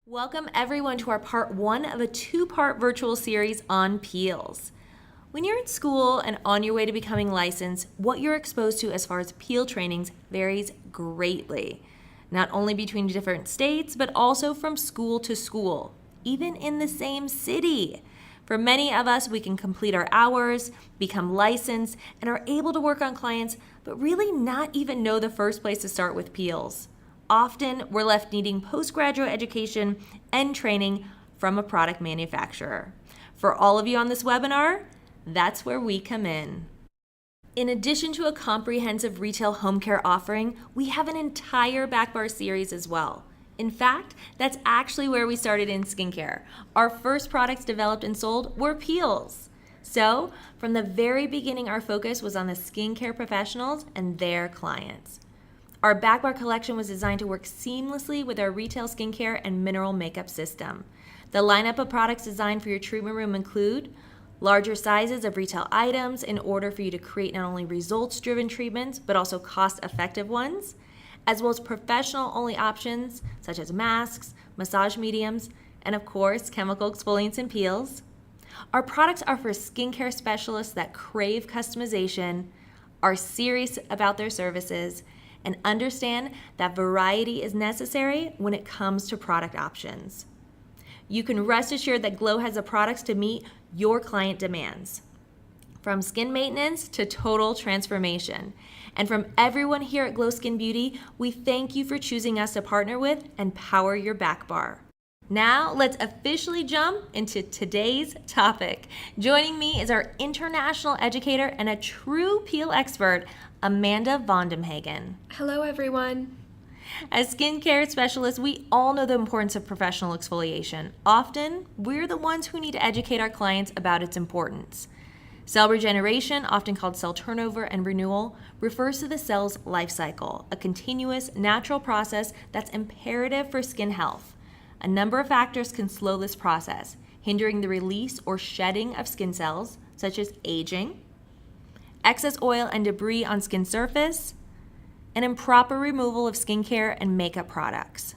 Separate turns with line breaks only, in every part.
Welcome everyone to our part one of a two-part virtual series on peels. When you're in school and on your way to becoming licensed, what you're exposed to as far as peel trainings varies greatly, not only between different states, but also from school to school, even in the same city. For many of us, we can complete our hours, become licensed, and are able to work on clients, but really not even know the first place to start with peels. Often, we're left needing postgraduate education and training from a product manufacturer. For all of you on this webinar, that's where we come in. In addition to a comprehensive retail home care offering, we have an entire back bar series as well. In fact, that's actually where we started in skincare. Our first products developed and sold were peels. So, from the very beginning, our focus was on the skincare professionals and their clients. Our back bar collection was designed to work seamlessly with our retail skincare and mineral makeup system. The lineup of products designed for your treatment room include larger sizes of retail items in order for you to create not only results-driven treatments, but also cost-effective ones, as well as professional-only options such as masks, massage mediums, and of course, chemical exfoliants and peels. Our products are for skincare specialists that crave customization, are serious about their services, and understand that variety is necessary when it comes to product options. You can rest assured that Glow has the products to meet your client demands. From skin maintenance to total transformation. And from everyone here at Glow Skin Beauty, we thank you for choosing us to partner with and power your back bar. Now, let's officially jump into today's topic. Joining me is our international educator and a true peel expert, Amanda Vondenhagen.
Hello, everyone.
As skincare specialists, we all know the importance of professional exfoliation. Often, we're the ones who need to educate our clients about its importance. Cell regeneration, often called cell turnover and renewal, refers to the cell's life cycle, a continuous, natural process that's imperative for skin health. A number of factors can slow this process, hindering the release or shedding of skin cells, such as aging, excess oil and debris on skin surface, and improper removal of skincare and makeup products.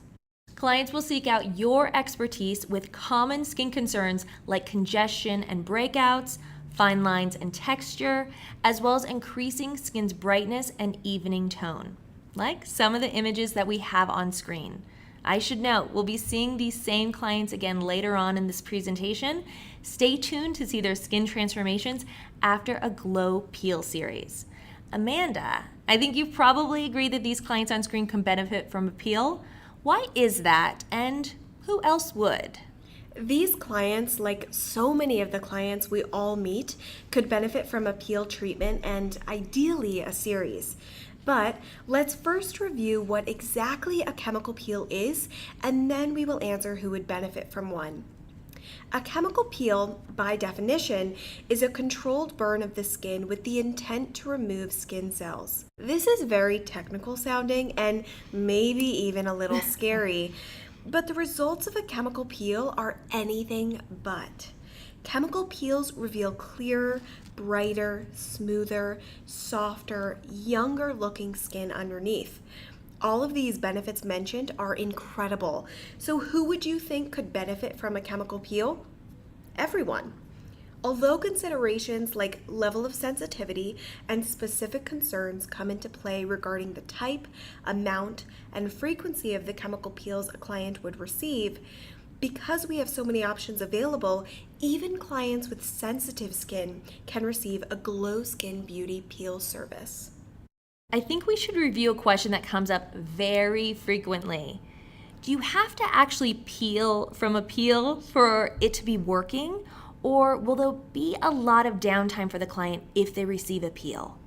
Clients will seek out your expertise with common skin concerns like congestion and breakouts, fine lines and texture, as well as increasing skin's brightness and evening tone, like some of the images that we have on screen. I should note, we'll be seeing these same clients again later on in this presentation. Stay tuned to see their skin transformations after a Glow Peel series. Amanda, I think you've probably agreed that these clients on screen can benefit from a peel. Why is that, and who else would?
These clients, like so many of the clients we all meet, could benefit from a peel treatment and ideally a series. But let's first review what exactly a chemical peel is, and then we will answer who would benefit from one. A chemical peel, by definition, is a controlled burn of the skin with the intent to remove skin cells. This is very technical sounding and maybe even a little scary, but the results of a chemical peel are anything but. Chemical peels reveal clearer, brighter, smoother, softer, younger looking skin underneath. All of these benefits mentioned are incredible. So who would you think could benefit from a chemical peel? Everyone. Although considerations like level of sensitivity and specific concerns come into play regarding the type, amount, and frequency of the chemical peels a client would receive, because we have so many options available, even clients with sensitive skin can receive a Glow Skin Beauty peel service.
I think we should review a question that comes up very frequently. Do you have to actually peel from a peel for it to be working, or will there be a lot of downtime for the client if they receive a peel?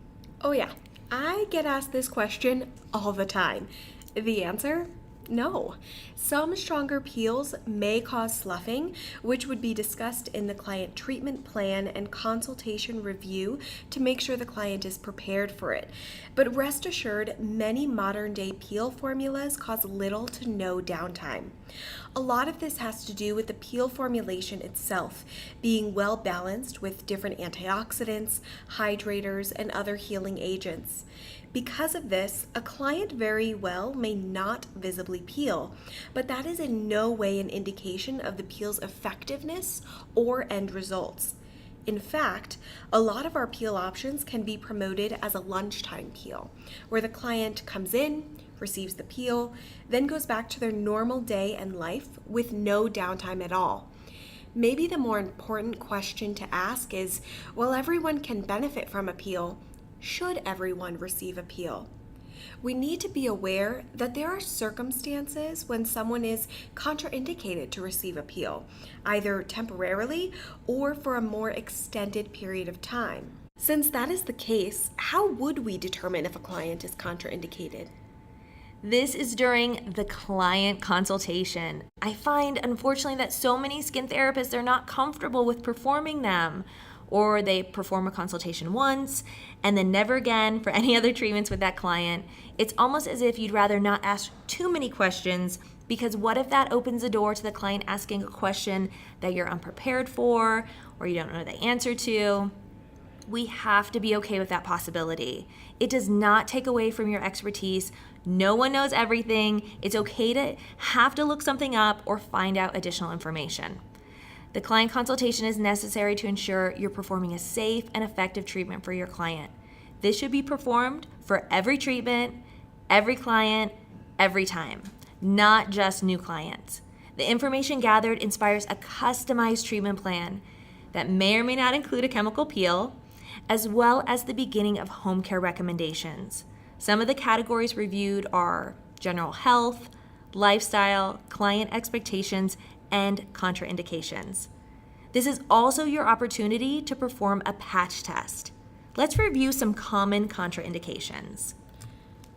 Oh yeah, I get asked this question all the time. The answer? No. Some stronger peels may cause sloughing, which would be discussed in the client treatment plan and consultation review to make sure the client is prepared for it. But rest assured, many modern day peel formulas cause little to no downtime. A lot of this has to do with the peel formulation itself being well balanced with different antioxidants, hydrators, and other healing agents. Because of this, a client very well may not visibly peel, but that is in no way an indication of the peel's effectiveness or end results. In fact, a lot of our peel options can be promoted as a lunchtime peel, where the client comes in, receives the peel, then goes back to their normal day and life with no downtime at all. Maybe the more important question to ask is, well, everyone can benefit from a peel. Should everyone receive a peel? We need to be aware that there are circumstances when someone is contraindicated to receive a peel, either temporarily or for a more extended period of time. Since that is the case, how would we determine if a client is contraindicated?
This is during the client consultation. I find, unfortunately, that so many skin therapists are not comfortable with performing them, or they perform a consultation once and then never again for any other treatments with that client. It's almost as if you'd rather not ask too many questions, because what if that opens the door to the client asking a question that you're unprepared for or you don't know the answer to? We have to be okay with that possibility. It does not take away from your expertise. No one knows everything. It's okay to have to look something up or find out additional information. The client consultation is necessary to ensure you're performing a safe and effective treatment for your client. This should be performed for every treatment, every client, every time, not just new clients. The information gathered inspires a customized treatment plan that may or may not include a chemical peel, as well as the beginning of home care recommendations. Some of the categories reviewed are general health, lifestyle, client expectations, and contraindications. This is also your opportunity to perform a patch test. Let's review some common contraindications.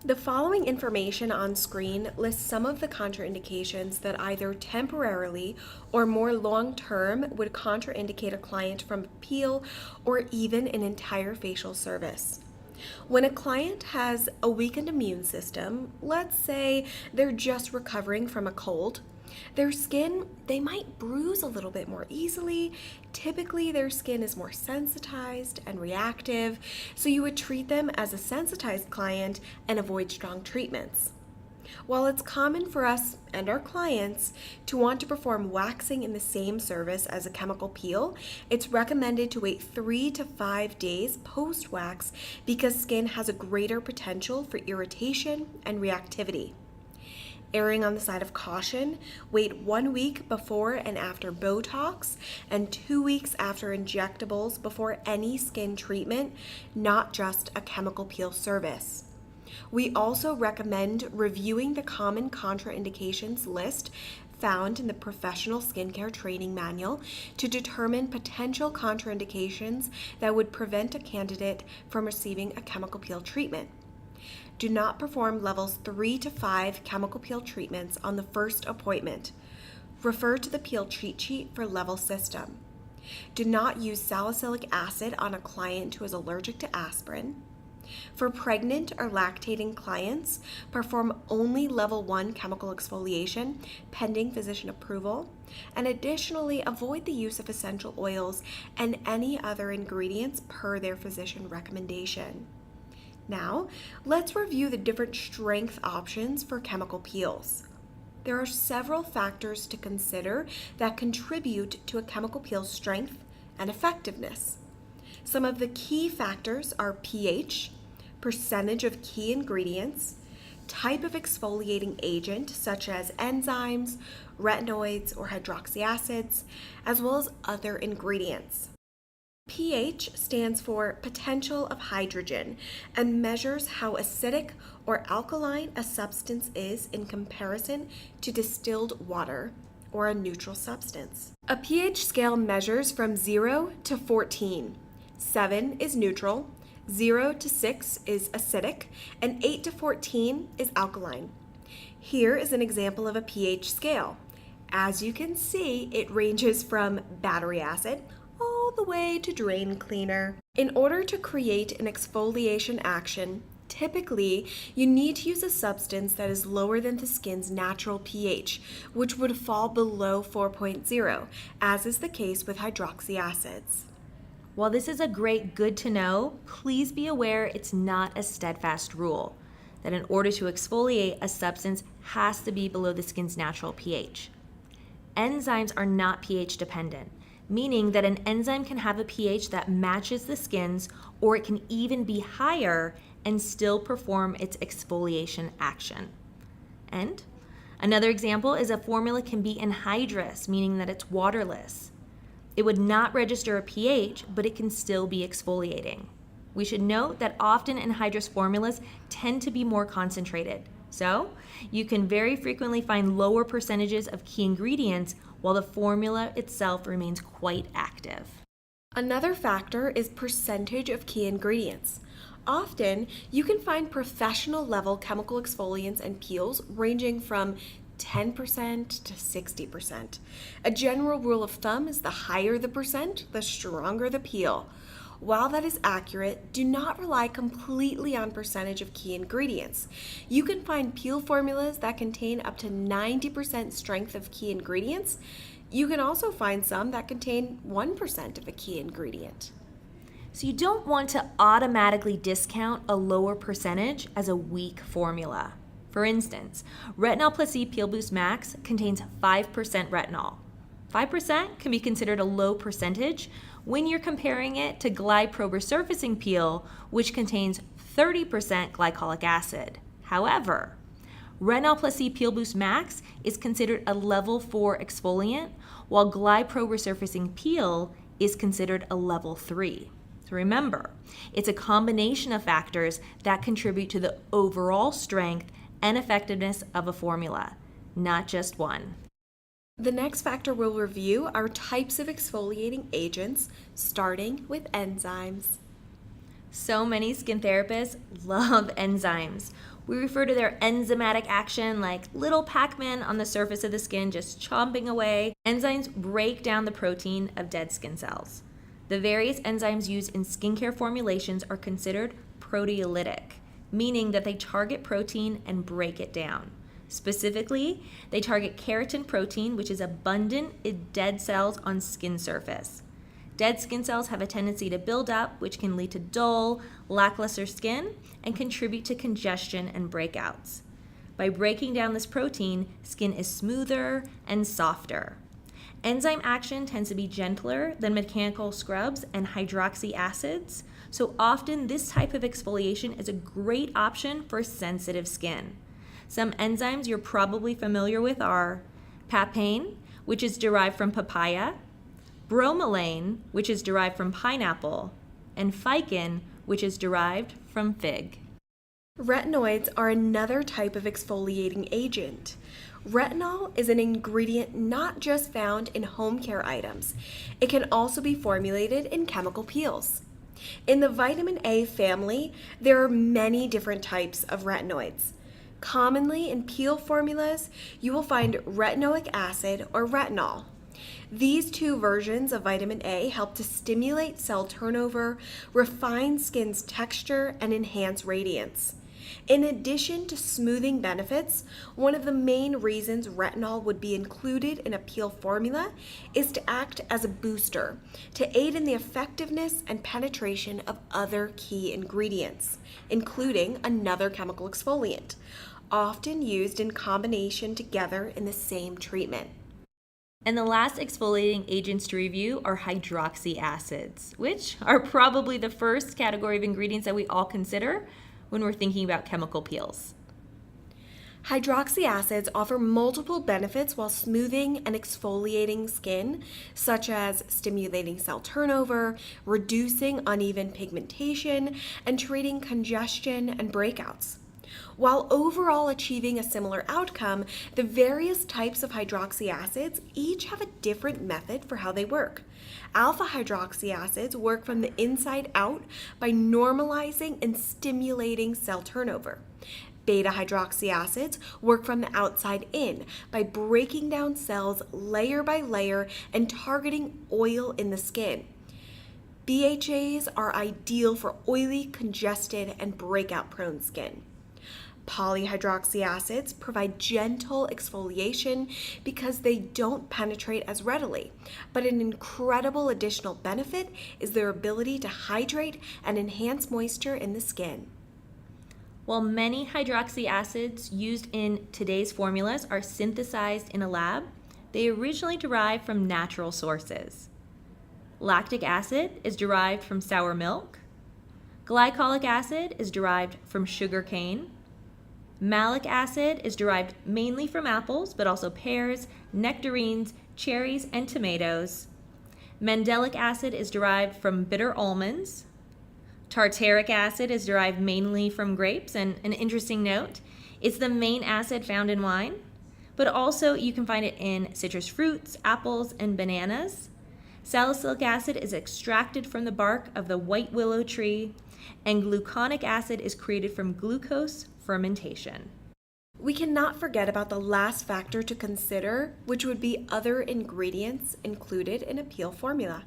The following information on screen lists some of the contraindications that either temporarily or more long-term would contraindicate a client from a peel or even an entire facial service. When a client has a weakened immune system, let's say they're just recovering from a cold, their skin, they might bruise a little bit more easily. Typically, their skin is more sensitized and reactive, so you would treat them as a sensitized client and avoid strong treatments. While it's common for us and our clients to want to perform waxing in the same service as a chemical peel, it's recommended to wait 3 to 5 days post-wax because skin has a greater potential for irritation and reactivity. Erring on the side of caution, wait 1 week before and after Botox and 2 weeks after injectables before any skin treatment, not just a chemical peel service. We also recommend reviewing the common contraindications list found in the Professional Skincare Training Manual to determine potential contraindications that would prevent a candidate from receiving a chemical peel treatment. Do not perform levels 3 to 5 chemical peel treatments on the first appointment. Refer to the peel cheat sheet for level system. Do not use salicylic acid on a client who is allergic to aspirin. For pregnant or lactating clients, perform only level 1 chemical exfoliation pending physician approval, and additionally avoid the use of essential oils and any other ingredients per their physician recommendation. Now, let's review the different strength options for chemical peels. There are several factors to consider that contribute to a chemical peel's strength and effectiveness. Some of the key factors are pH, percentage of key ingredients, type of exfoliating agent such as enzymes, retinoids, or hydroxyacids, as well as other ingredients. pH stands for potential of hydrogen and measures how acidic or alkaline a substance is in comparison to distilled water or a neutral substance. A pH scale measures from 0 to 14. 7 is neutral, 0 to 6 is acidic, and 8 to 14 is alkaline. Here is an example of a pH scale. As you can see, it ranges from battery acid all the way to drain cleaner. In order to create an exfoliation action, typically you need to use a substance that is lower than the skin's natural pH, which would fall below 4.0, as is the case with hydroxyacids.
While this is a great good to know, please be aware it's not a steadfast rule that in order to exfoliate, a substance has to be below the skin's natural pH. Enzymes are not pH dependent, meaning that an enzyme can have a pH that matches the skin's, or it can even be higher and still perform its exfoliation action. And another example is a formula can be anhydrous, meaning that it's waterless. It would not register a pH, but it can still be exfoliating. We should note that often anhydrous formulas tend to be more concentrated. So you can very frequently find lower percentages of key ingredients while the formula itself remains quite active.
Another factor is percentage of key ingredients. Often, you can find professional level chemical exfoliants and peels ranging from 10% to 60%. A general rule of thumb is the higher the percent, the stronger the peel. While that is accurate, do not rely completely on percentage of key ingredients. You can find peel formulas that contain up to 90% strength of key ingredients. You can also find some that contain 1% of a key ingredient.
So you don't want to automatically discount a lower percentage as a weak formula. For instance, Retinol Plus E Peel Boost Max contains 5% retinol. 5% can be considered a low percentage when you're comparing it to Glide Pro Resurfacing Peel, which contains 30% glycolic acid. However, Retinol Plus E Peel Boost Max is considered a level 4 exfoliant, while Glide Pro Resurfacing Peel is considered a level 3. So remember, it's a combination of factors that contribute to the overall strength and effectiveness of a formula, not just one.
The next factor we'll review are types of exfoliating agents, starting with enzymes.
So many skin therapists love enzymes. We refer to their enzymatic action like little Pac-Man on the surface of the skin just chomping away. Enzymes break down the protein of dead skin cells. The various enzymes used in skincare formulations are considered proteolytic, meaning that they target protein and break it down. Specifically, they target keratin protein, which is abundant in dead cells on skin surface. Dead skin cells have a tendency to build up, which can lead to dull, lackluster skin and contribute to congestion and breakouts. By breaking down this protein, skin is smoother and softer. Enzyme action tends to be gentler than mechanical scrubs and hydroxy acids, so often this type of exfoliation is a great option for sensitive skin. Some enzymes you're probably familiar with are papain, which is derived from papaya, bromelain, which is derived from pineapple, and ficin, which is derived from fig.
Retinoids are another type of exfoliating agent. Retinol is an ingredient not just found in home care items. It can also be formulated in chemical peels. In the vitamin A family, there are many different types of retinoids. Commonly in peel formulas, you will find retinoic acid or retinol. These two versions of vitamin A help to stimulate cell turnover, refine skin's texture, and enhance radiance. In addition to smoothing benefits, one of the main reasons retinol would be included in a peel formula is to act as a booster, to aid in the effectiveness and penetration of other key ingredients, including another chemical exfoliant, often used in combination together in the same treatment.
And the last exfoliating agents to review are hydroxy acids, which are probably the first category of ingredients that we all consider when we're thinking about chemical peels.
Hydroxy acids offer multiple benefits while smoothing and exfoliating skin, such as stimulating cell turnover, reducing uneven pigmentation, and treating congestion and breakouts. While overall achieving a similar outcome, the various types of hydroxy acids each have a different method for how they work. Alpha hydroxy acids work from the inside out by normalizing and stimulating cell turnover. Beta hydroxy acids work from the outside in by breaking down cells layer by layer and targeting oil in the skin. BHAs are ideal for oily, congested, and breakout-prone skin. Polyhydroxy acids provide gentle exfoliation because they don't penetrate as readily, but an incredible additional benefit is their ability to hydrate and enhance moisture in the skin.
While many hydroxy acids used in today's formulas are synthesized in a lab, they originally derived from natural sources. Lactic acid is derived from sour milk. Glycolic acid is derived from sugar cane. Malic acid is derived mainly from apples, but also pears, nectarines, cherries, and tomatoes. Mandelic acid is derived from bitter almonds. Tartaric acid is derived mainly from grapes, and an interesting note, it's the main acid found in wine, but also you can find it in citrus fruits, apples, and bananas. Salicylic acid is extracted from the bark of the white willow tree, and gluconic acid is created from glucose fermentation.
We cannot forget about the last factor to consider, which would be other ingredients included in a peel formula.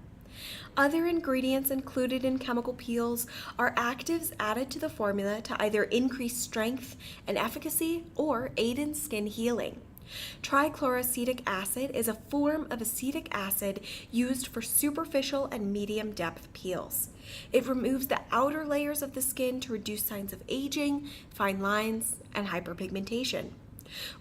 Other ingredients included in chemical peels are actives added to the formula to either increase strength and efficacy or aid in skin healing. Trichloroacetic acid is a form of acetic acid used for superficial and medium depth peels. It removes the outer layers of the skin to reduce signs of aging, fine lines, and hyperpigmentation.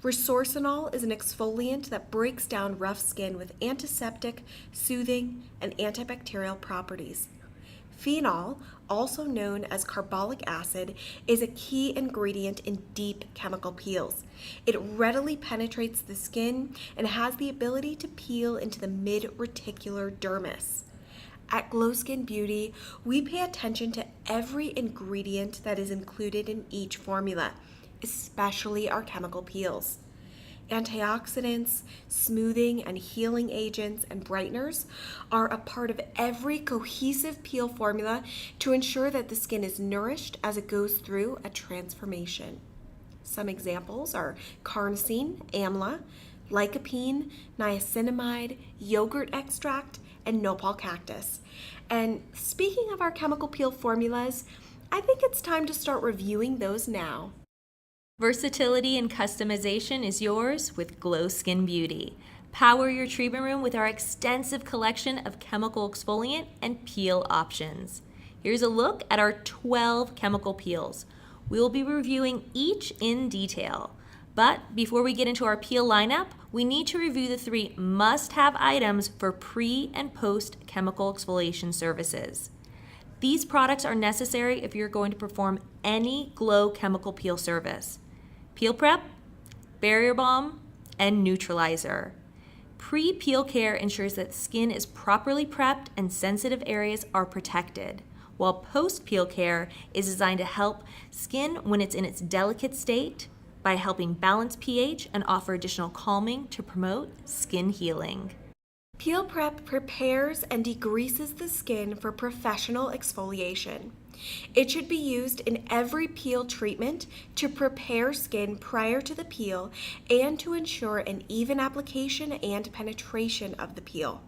Resorcinol is an exfoliant that breaks down rough skin with antiseptic, soothing, and antibacterial properties. Phenol, also known as carbolic acid, is a key ingredient in deep chemical peels. It readily penetrates the skin and has the ability to peel into the mid-reticular dermis. At Glow Skin Beauty, we pay attention to every ingredient that is included in each formula, especially our chemical peels. Antioxidants, smoothing and healing agents, and brighteners are a part of every cohesive peel formula to ensure that the skin is nourished as it goes through a transformation. Some examples are carnosine, amla, lycopene, niacinamide, yogurt extract, and nopal cactus. And speaking of our chemical peel formulas, I think it's time to start reviewing those now.
Versatility and customization is yours with Glow Skin Beauty. Power your treatment room with our extensive collection of chemical exfoliant and peel options. Here's a look at our 12 chemical peels. We will be reviewing each in detail. But before we get into our peel lineup, we need to review the 3 must-have items for pre- and post-chemical exfoliation services. These products are necessary if you're going to perform any Glow chemical peel service. Peel prep, barrier balm, and neutralizer. Pre-peel care ensures that skin is properly prepped and sensitive areas are protected, while post-peel care is designed to help skin when it's in its delicate state by helping balance pH and offer additional calming to promote skin healing.
Peel prep prepares and degreases the skin for professional exfoliation. It should be used in every peel treatment to prepare skin prior to the peel and to ensure an even application and penetration of the peel.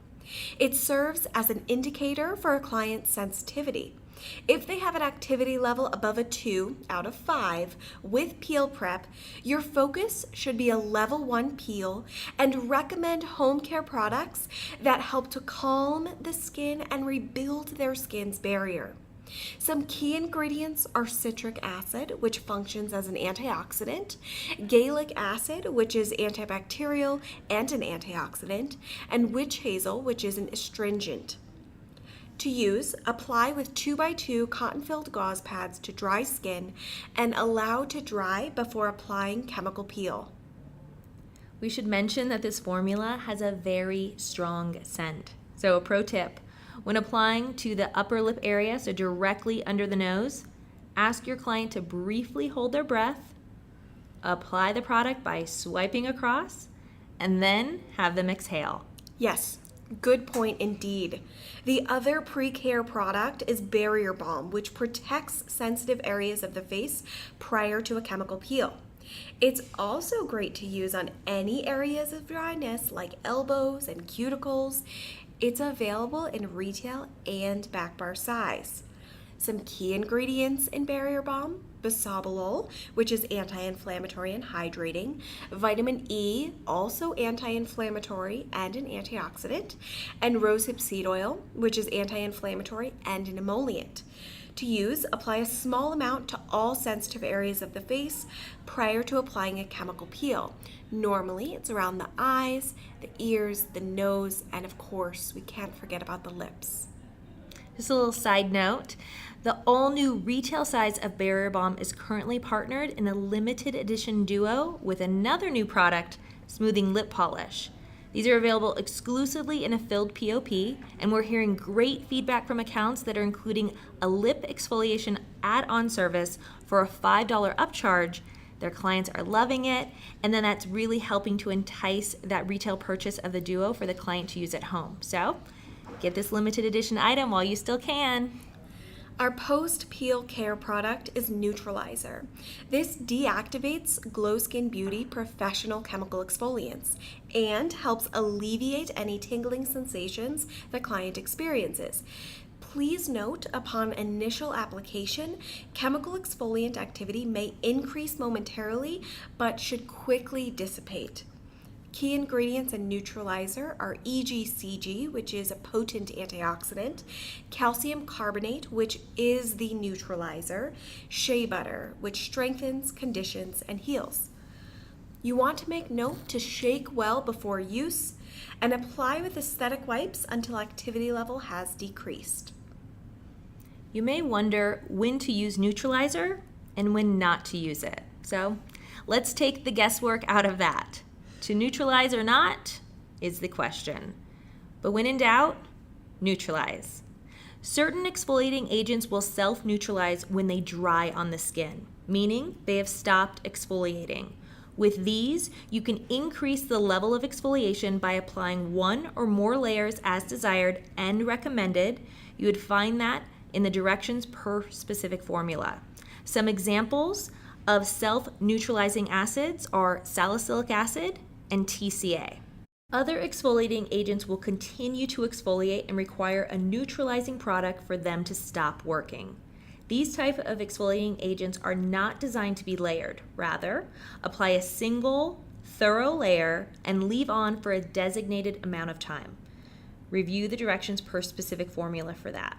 It serves as an indicator for a client's sensitivity. If they have an activity level above a 2 out of 5 with peel prep, your focus should be a level 1 peel and recommend home care products that help to calm the skin and rebuild their skin's barrier. Some key ingredients are citric acid, which functions as an antioxidant, gallic acid, which is antibacterial and an antioxidant, and witch hazel, which is an astringent. To use, apply with 2x2 cotton-filled gauze pads to dry skin and allow to dry before applying chemical peel.
We should mention that this formula has a very strong scent. So a pro tip, when applying to the upper lip area, so directly under the nose, ask your client to briefly hold their breath, apply the product by swiping across, and then have them exhale.
Yes, good point indeed. The other pre-care product is barrier balm, which protects sensitive areas of the face prior to a chemical peel. It's also great to use on any areas of dryness like elbows and cuticles. It's available in retail and back bar size. Some key ingredients in Barrier Balm: bisabolol, which is anti-inflammatory and hydrating; vitamin E, also anti-inflammatory and an antioxidant; and rosehip seed oil, which is anti-inflammatory and an emollient. To use, apply a small amount to all sensitive areas of the face prior to applying a chemical peel. Normally, it's around the eyes, the ears, the nose, and of course, we can't forget about the lips.
Just a little side note, the all-new retail size of Barrier Balm is currently partnered in a limited edition duo with another new product, Smoothing Lip Polish. These are available exclusively in a filled POP, and we're hearing great feedback from accounts that are including a lip exfoliation add-on service for a $5 upcharge. Their clients are loving it, and then that's really helping to entice that retail purchase of the duo for the client to use at home. So get this limited edition item while you still can.
Our post-peel care product is Neutralizer. This deactivates Glow Skin Beauty professional chemical exfoliants and helps alleviate any tingling sensations the client experiences. Please note, upon initial application, chemical exfoliant activity may increase momentarily but should quickly dissipate. Key ingredients in Neutralizer are EGCG, which is a potent antioxidant; calcium carbonate, which is the neutralizer; shea butter, which strengthens, conditions, and heals. You want to make note to shake well before use and apply with aesthetic wipes until activity level has decreased.
You may wonder when to use Neutralizer and when not to use it. So let's take the guesswork out of that. To neutralize or not is the question. But when in doubt, neutralize. Certain exfoliating agents will self-neutralize when they dry on the skin, meaning they have stopped exfoliating. With these, you can increase the level of exfoliation by applying one or more layers as desired and recommended. You would find that in the directions per specific formula. Some examples of self-neutralizing acids are salicylic acid and TCA. Other exfoliating agents will continue to exfoliate and require a neutralizing product for them to stop working. These type of exfoliating agents are not designed to be layered. Rather, apply a single, thorough layer and leave on for a designated amount of time. Review the directions per specific formula for that.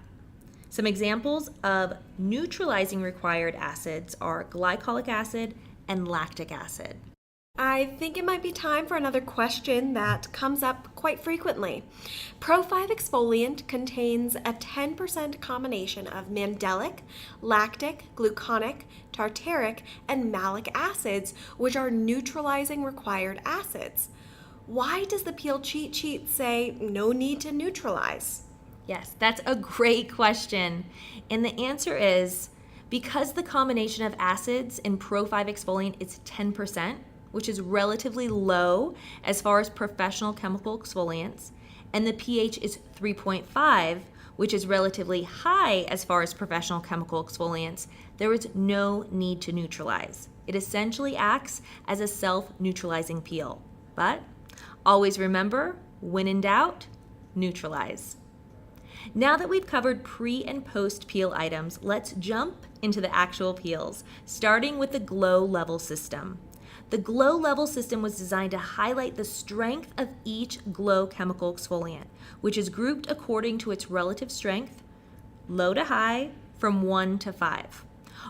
Some examples of neutralizing required acids are glycolic acid and lactic acid.
I think it might be time for another question that comes up quite frequently. Pro 5 exfoliant contains a 10% combination of mandelic, lactic, gluconic, tartaric, and malic acids, which are neutralizing required acids. Why does the peel cheat sheet say no need to neutralize?
Yes, that's a great question. And the answer is because the combination of acids in Pro 5 exfoliant is 10%, which is relatively low as far as professional chemical exfoliants, and the pH is 3.5, which is relatively high as far as professional chemical exfoliants, there is no need to neutralize. It essentially acts as a self-neutralizing peel. But always remember, when in doubt, neutralize. Now that we've covered pre and post peel items, let's jump into the actual peels, starting with the glow level system. The glow level system was designed to highlight the strength of each glow chemical exfoliant, which is grouped according to its relative strength, low to high, from 1 to 5.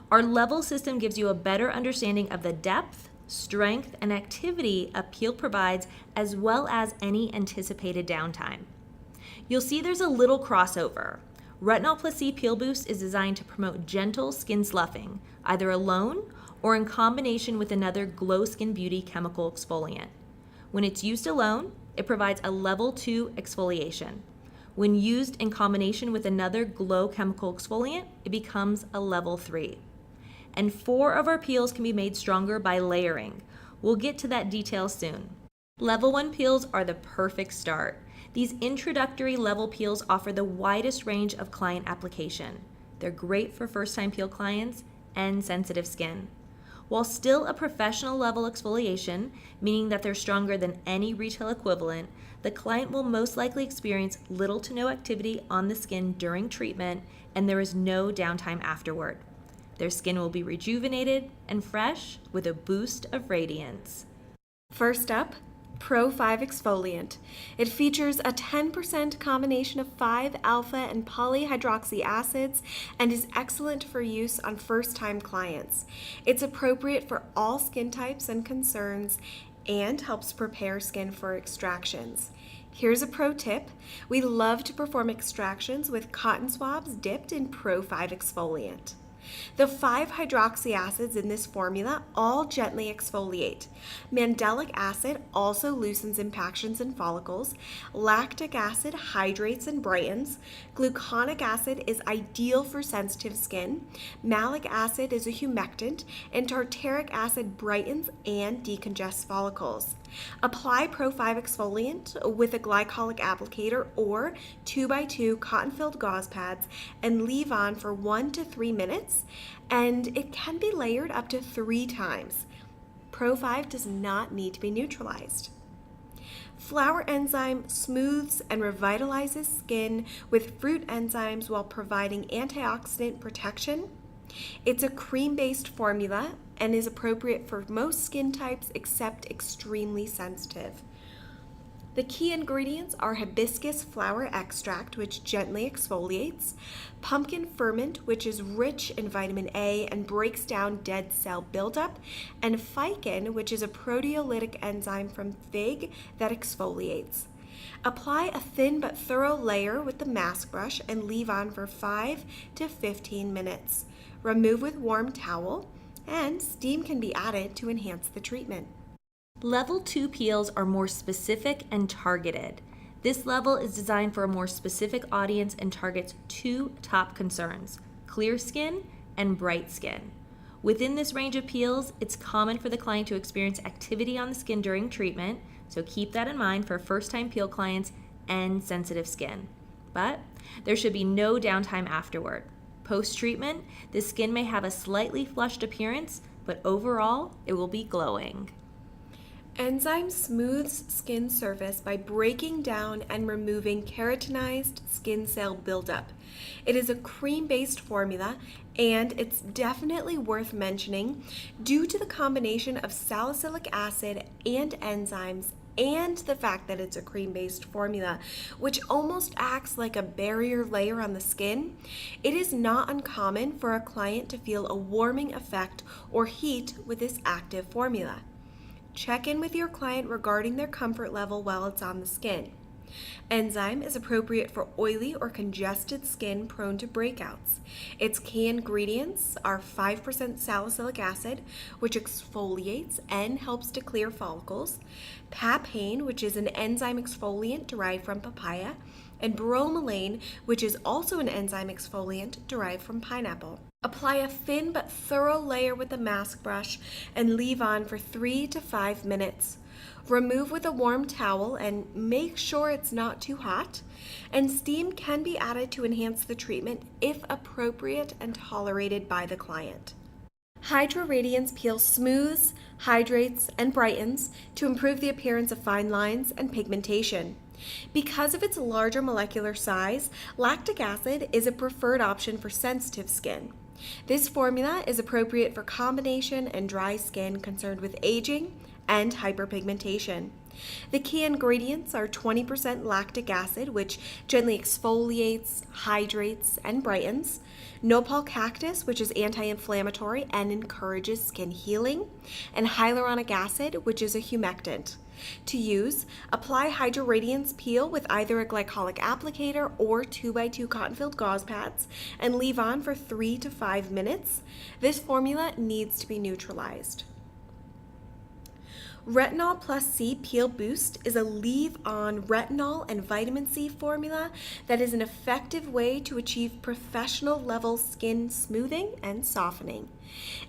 Our level system gives you a better understanding of the depth, strength, and activity a peel provides, as well as any anticipated downtime. You'll see there's a little crossover. Retinol plus C Peel Boost is designed to promote gentle skin sloughing, either alone or in combination with another Glow Skin Beauty chemical exfoliant. When it's used alone, it provides a level 2 exfoliation. When used in combination with another glow chemical exfoliant, it becomes a level 3. And 4 of our peels can be made stronger by layering. We'll get to that detail soon. Level 1 peels are the perfect start. These introductory level peels offer the widest range of client application. They're great for first-time peel clients and sensitive skin. While still a professional level exfoliation, meaning that they're stronger than any retail equivalent, the client will most likely experience little to no activity on the skin during treatment, and there is no downtime afterward. Their skin will be rejuvenated and fresh with a boost of radiance.
First up, Pro 5 Exfoliant. It features a 10% combination of 5-alpha and polyhydroxy acids and is excellent for use on first-time clients. It's appropriate for all skin types and concerns and helps prepare skin for extractions. Here's a pro tip. We love to perform extractions with cotton swabs dipped in Pro 5 Exfoliant. The 5 hydroxy acids in this formula all gently exfoliate. Mandelic acid also loosens impactions and follicles. Lactic acid hydrates and brightens. Gluconic acid is ideal for sensitive skin. Malic acid is a humectant, and tartaric acid brightens and decongests follicles. Apply Pro 5 Exfoliant with a glycolic applicator or 2x2 cotton-filled gauze pads and leave on for 1 to 3 minutes, and it can be layered up to 3 times. Pro 5 does not need to be neutralized. Flower enzyme smooths and revitalizes skin with fruit enzymes while providing antioxidant protection. It's a cream-based formula and is appropriate for most skin types except extremely sensitive. The key ingredients are hibiscus flower extract, which gently exfoliates, pumpkin ferment, which is rich in vitamin A and breaks down dead cell buildup, and ficin, which is a proteolytic enzyme from fig that exfoliates. Apply a thin but thorough layer with the mask brush and leave on for 5 to 15 minutes. Remove with warm towel, and steam can be added to enhance the treatment.
Level 2 peels are more specific and targeted. This level is designed for a more specific audience and targets 2 top concerns: clear skin and bright skin. Within this range of peels, it's common for the client to experience activity on the skin during treatment, so keep that in mind for first-time peel clients and sensitive skin. But there should be no downtime afterward. Post-treatment, the skin may have a slightly flushed appearance, but overall, it will be glowing.
Enzyme smooths skin surface by breaking down and removing keratinized skin cell buildup. It is a cream-based formula, and it's definitely worth mentioning due to the combination of salicylic acid and enzymes and the fact that it's a cream-based formula, which almost acts like a barrier layer on the skin. It is not uncommon for a client to feel a warming effect or heat with this active formula. Check in with your client regarding their comfort level while it's on the skin. Enzyme is appropriate for oily or congested skin prone to breakouts. Its key ingredients are 5% salicylic acid, which exfoliates and helps to clear follicles, papain, which is an enzyme exfoliant derived from papaya, and bromelain, which is also an enzyme exfoliant derived from pineapple. Apply a thin but thorough layer with a mask brush and leave on for 3 to 5 minutes. Remove with a warm towel and make sure it's not too hot, and steam can be added to enhance the treatment if appropriate and tolerated by the client. Hydra Radiance Peel smooths, hydrates, and brightens to improve the appearance of fine lines and pigmentation. Because of its larger molecular size, lactic acid is a preferred option for sensitive skin. This formula is appropriate for combination and dry skin concerned with aging and hyperpigmentation. The key ingredients are 20% lactic acid, which gently exfoliates, hydrates, and brightens, nopal cactus, which is anti-inflammatory and encourages skin healing, and hyaluronic acid, which is a humectant. To use, apply Hydra Radiance Peel with either a glycolic applicator or 2x2 cotton-filled gauze pads and leave on for 3 to 5 minutes. This formula needs to be neutralized. Retinol Plus C Peel Boost is a leave-on retinol and vitamin C formula that is an effective way to achieve professional-level skin smoothing and softening.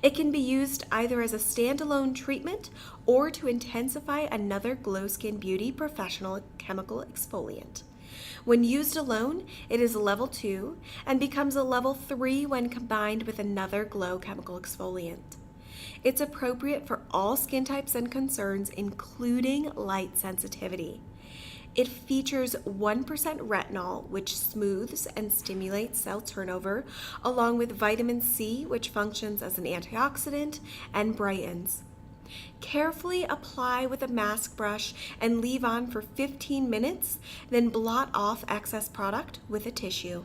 It can be used either as a standalone treatment or to intensify another Glow Skin Beauty professional chemical exfoliant. When used alone, it is a level 2 and becomes a level 3 when combined with another Glow chemical exfoliant. It's appropriate for all skin types and concerns, including light sensitivity. It features 1% retinol, which smooths and stimulates cell turnover, along with vitamin C, which functions as an antioxidant and brightens. Carefully apply with a mask brush and leave on for 15 minutes, then blot off excess product with a tissue.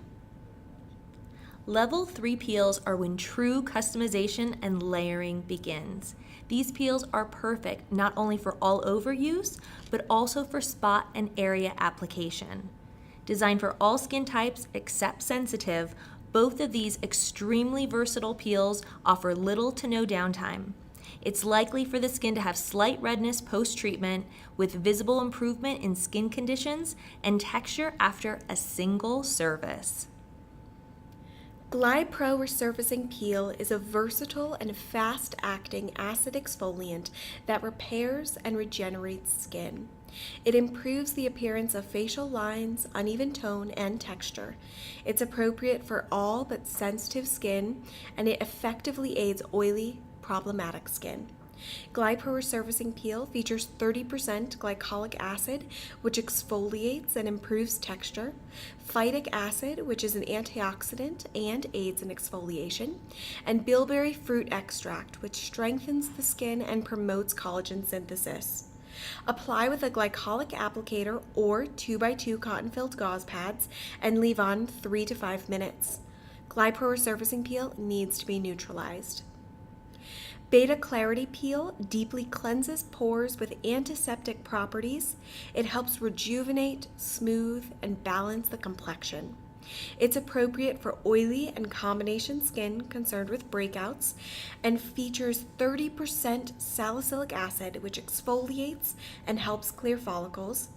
Level 3 peels are when true customization and layering begins. These peels are perfect not only for all over use, but also for spot and area application. Designed for all skin types except sensitive, both of these extremely versatile peels offer little to no downtime. It's likely for the skin to have slight redness post-treatment with visible improvement in skin conditions and texture after a single service.
Glide Pro Resurfacing Peel is a versatile and fast-acting acid exfoliant that repairs and regenerates skin. It improves the appearance of facial lines, uneven tone, and texture. It's appropriate for all but sensitive skin, and it effectively aids oily, problematic skin. Glide Pro Resurfacing Peel features 30% glycolic acid, which exfoliates and improves texture, phytic acid, which is an antioxidant and aids in exfoliation, and bilberry fruit extract, which strengthens the skin and promotes collagen synthesis. Apply with a glycolic applicator or 2x2 cotton-filled gauze pads and leave on 3 to 5 minutes. Glide Pro Resurfacing Peel needs to be neutralized. Beta Clarity Peel deeply cleanses pores with antiseptic properties. It helps rejuvenate, smooth, and balance the complexion. It's appropriate for oily and combination skin concerned with breakouts and features 30% salicylic acid, which exfoliates and helps clear follicles.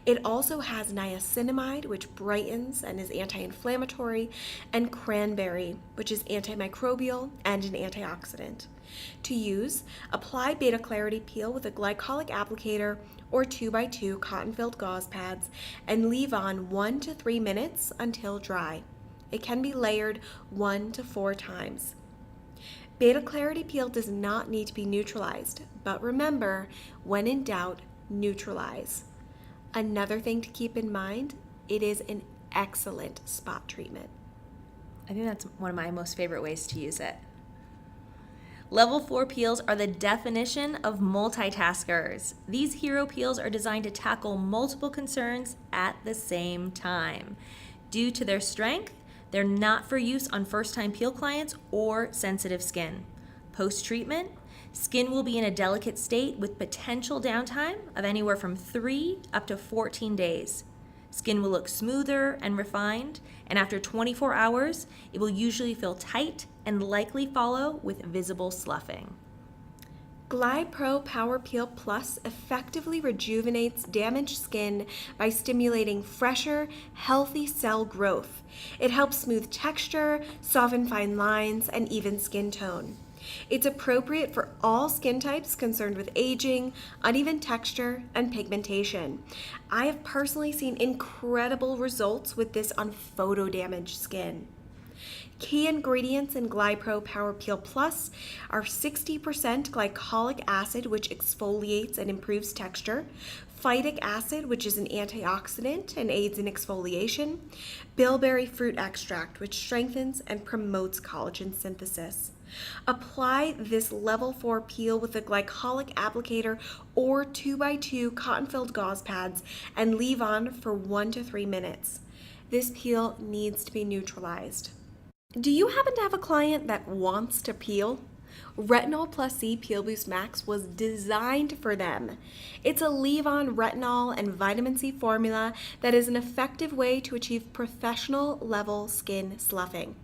It also has niacinamide, which brightens and is anti-inflammatory, and cranberry, which is antimicrobial and an antioxidant. To use, apply Beta Clarity Peel with a glycolic applicator or 2x2 cotton-filled gauze pads and leave on 1 to 3 minutes until dry. It can be layered 1 to 4 times. Beta Clarity Peel does not need to be neutralized, but remember, when in doubt, neutralize. Another thing to keep in mind, it is an excellent spot treatment.
I think that's one of my most favorite ways to use it. Level 4 peels are the definition of multitaskers. These hero peels are designed to tackle multiple concerns at the same time. Due to their strength, they're not for use on first-time peel clients or sensitive skin. Post-treatment, skin will be in a delicate state with potential downtime of anywhere from 3 up to 14 days. Skin will look smoother and refined, and after 24 hours, it will usually feel tight and likely follow with visible sloughing.
Glide Pro Power Peel Plus effectively rejuvenates damaged skin by stimulating fresher, healthy cell growth. It helps smooth texture, soften fine lines, and even skin tone. It's appropriate for all skin types concerned with aging, uneven texture, and pigmentation. I have personally seen incredible results with this on photo-damaged skin. Key ingredients in Glide Pro Power Peel Plus are 60% glycolic acid, which exfoliates and improves texture, phytic acid, which is an antioxidant and aids in exfoliation, bilberry fruit extract, which strengthens and promotes collagen synthesis. Apply this level 4 peel with a glycolic applicator or 2x2 cotton-filled gauze pads and leave on for 1 to 3 minutes. This peel needs to be neutralized. Do you happen to have a client that wants to peel? Retinol Plus C Peel Boost Max was designed for them. It's a leave-on retinol and vitamin C formula that is an effective way to achieve professional level skin sloughing.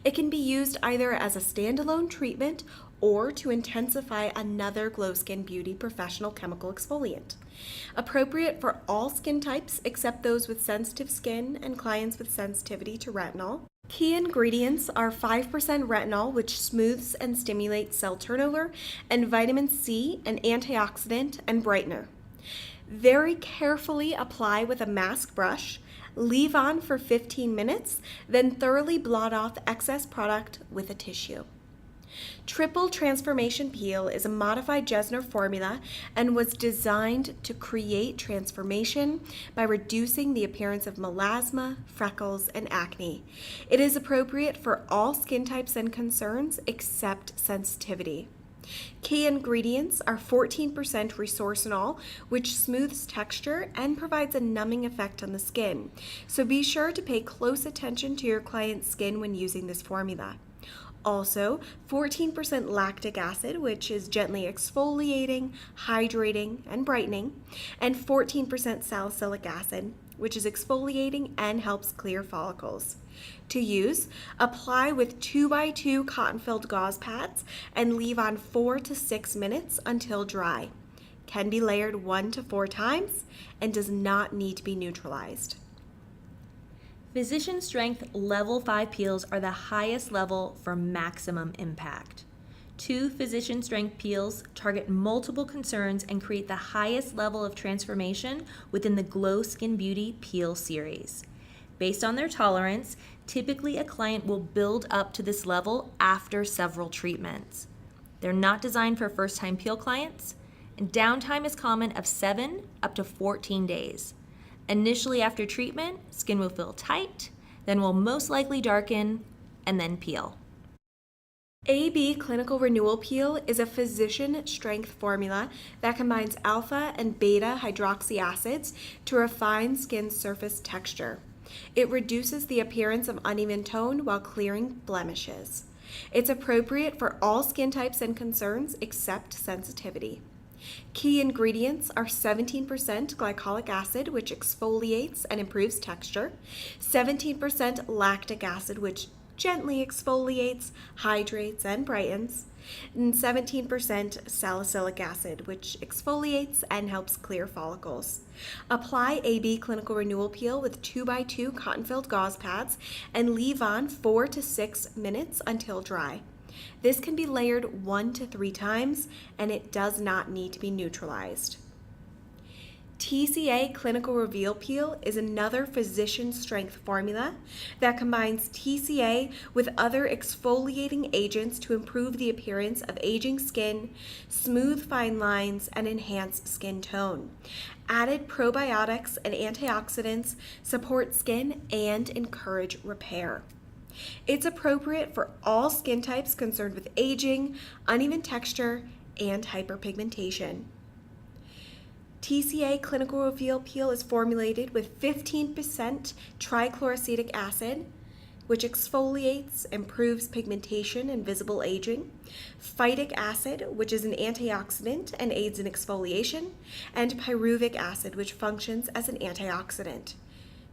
It can be used either as a standalone treatment or to intensify another Glow Skin Beauty professional chemical exfoliant. Appropriate for all skin types except those with sensitive skin and clients with sensitivity to retinol. Key ingredients are 5% retinol, which smooths and stimulates cell turnover, and vitamin C, an antioxidant and brightener. Very carefully apply with a mask brush, leave on for 15 minutes, then thoroughly blot off excess product with a tissue. Triple Transformation Peel is a modified Jesner formula and was designed to create transformation by reducing the appearance of melasma, freckles, and acne. It is appropriate for all skin types and concerns except sensitivity. Key ingredients are 14% resorcinol, which smooths texture and provides a numbing effect on the skin. So be sure to pay close attention to your client's skin when using this formula. Also, 14% lactic acid, which is gently exfoliating, hydrating, and brightening, and 14% salicylic acid, which is exfoliating and helps clear follicles. To use, apply with 2x2 cotton-filled gauze pads and leave on 4 to 6 minutes until dry. Can be layered 1 to 4 times and does not need to be neutralized.
Physician strength level 5 peels are the highest level for maximum impact. 2 physician strength peels target multiple concerns and create the highest level of transformation within the Glow Skin Beauty Peel series. Based on their tolerance, typically a client will build up to this level after several treatments. They're not designed for first-time peel clients, and downtime is common of 7 up to 14 days. Initially after treatment, skin will feel tight, then will most likely darken, and then peel.
AB Clinical Renewal Peel is a physician strength formula that combines alpha and beta hydroxy acids to refine skin surface texture. It reduces the appearance of uneven tone while clearing blemishes. It's appropriate for all skin types and concerns except sensitivity. Key ingredients are 17% glycolic acid, which exfoliates and improves texture, 17% lactic acid, which gently exfoliates, hydrates, and brightens, and 17% salicylic acid, which exfoliates and helps clear follicles. Apply AB Clinical Renewal Peel with 2x2 cotton-filled gauze pads and leave on 4 to 6 minutes until dry. This can be layered 1 to 3 times, and it does not need to be neutralized. TCA Clinical Reveal Peel is another physician strength formula that combines TCA with other exfoliating agents to improve the appearance of aging skin, smooth fine lines, and enhance skin tone. Added probiotics and antioxidants support skin and encourage repair. It's appropriate for all skin types concerned with aging, uneven texture, and hyperpigmentation. TCA Clinical Reveal Peel is formulated with 15% trichloroacetic acid, which exfoliates, improves pigmentation and visible aging, phytic acid, which is an antioxidant and aids in exfoliation, and pyruvic acid, which functions as an antioxidant.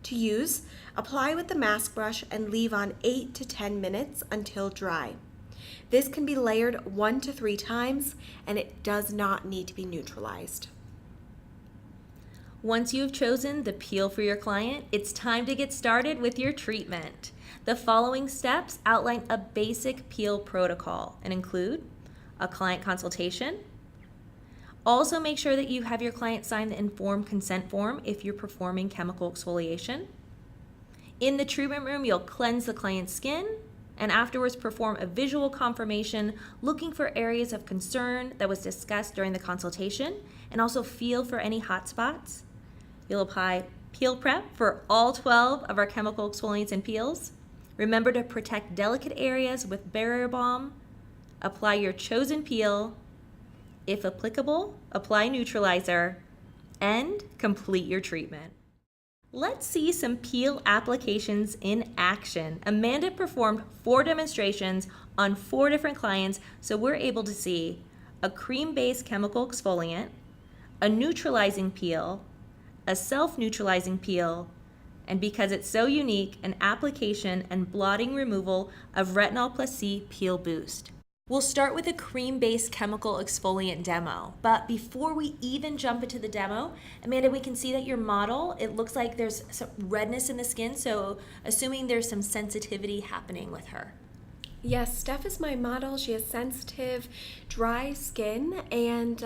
To use, apply with the mask brush and leave on 8 to 10 minutes until dry. This can be layered 1 to 3 times, and it does not need to be neutralized.
Once you have chosen the peel for your client, it's time to get started with your treatment. The following steps outline a basic peel protocol and include a client consultation. Also make sure that you have your client sign the informed consent form if you're performing chemical exfoliation. In the treatment room, you'll cleanse the client's skin and afterwards perform a visual confirmation looking for areas of concern that was discussed during the consultation and also feel for any hot spots. You'll apply peel prep for all 12 of our chemical exfoliants and peels. Remember to protect delicate areas with barrier balm. Apply your chosen peel. If applicable, apply neutralizer and complete your treatment. Let's see some peel applications in action. Amanda performed 4 demonstrations on 4 different clients, so we're able to see a cream-based chemical exfoliant, a neutralizing peel, a self-neutralizing peel, and because it's so unique, an application and blotting removal of Retinol Plus C Peel Boost. We'll start with a cream-based chemical exfoliant demo, but before we even jump into the demo, Amanda, we can see that your model, it looks like there's some redness in the skin, so assuming there's some sensitivity happening with her.
Yes, Steph is my model. She has sensitive, dry skin, and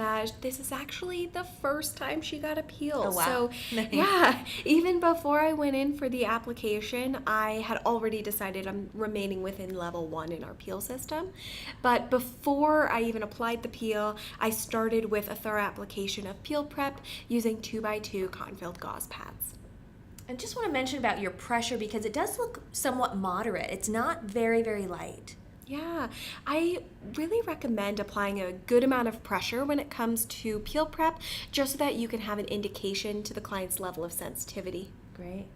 this is actually the first time she got a peel.
Oh, wow.
So,
Nice.
yeah, even before I went in for the application, I had already decided I'm remaining within level 1 in our peel system. But before I even applied the peel, I started with a thorough application of peel prep using 2x2 cotton-filled gauze pads.
I just want to mention about your pressure because it does look somewhat moderate. It's not very, very light.
Yeah, I really recommend applying a good amount of pressure when it comes to peel prep, just so that you can have an indication to the client's level of sensitivity.
Great.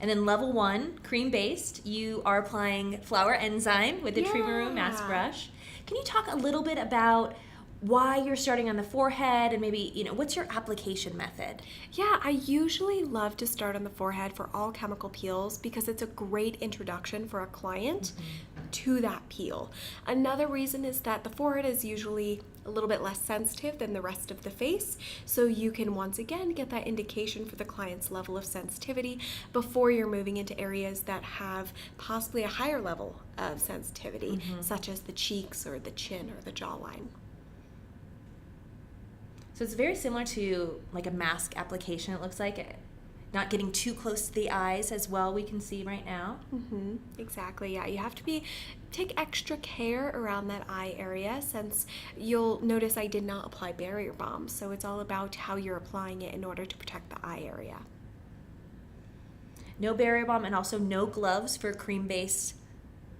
And then level 1, cream-based, you are applying flour enzyme with the Tree Maroon mask brush. Can you talk a little bit about why you're starting on the forehead and maybe, what's your application method?
Yeah, I usually love to start on the forehead for all chemical peels because it's a great introduction for a client to that peel. Another reason is that the forehead is usually a little bit less sensitive than the rest of the face, so you can once again get that indication for the client's level of sensitivity before you're moving into areas that have possibly a higher level of sensitivity, such as the cheeks or the chin or the jawline.
So it's very similar to like a mask application, it looks like. Not getting too close to the eyes as well, we can see right now.
Exactly, yeah. You have to take extra care around that eye area, since you'll notice I did not apply barrier balm, so it's all about how you're applying it in order to protect the eye area.
No barrier balm and also no gloves for cream-based